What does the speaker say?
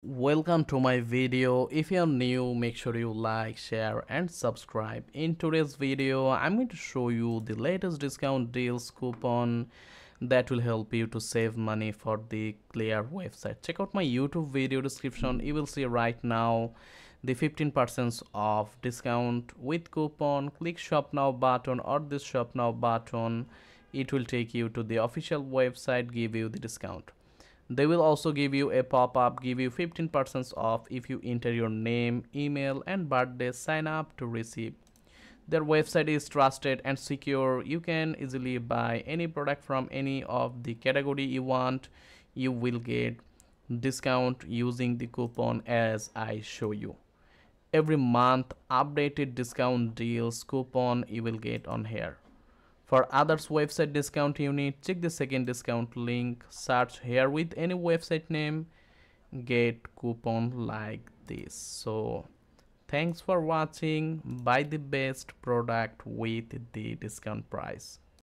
Welcome to my video. If you're new, make sure you like, share and subscribe. In today's video, I'm going to show you the latest discount deals coupon that will help you to save money for the Clear website. Check out my YouTube video description. You will see right now the 15% off discount with coupon. Click shop now button or this shop now button. It will take you to the official website, give you the discount. They will also give you a pop-up, give you 15% off if you enter your name, email and birthday. Sign up to receive. Their website is trusted and secure. You can easily buy any product from any of the category you want. You will get discount using the coupon as I show you. Every month updated discount deals coupon you will get on here. For others website discount you need, check the second discount link, search here with any website name, get coupon like this. So thanks for watching. Buy the best product with the discount price.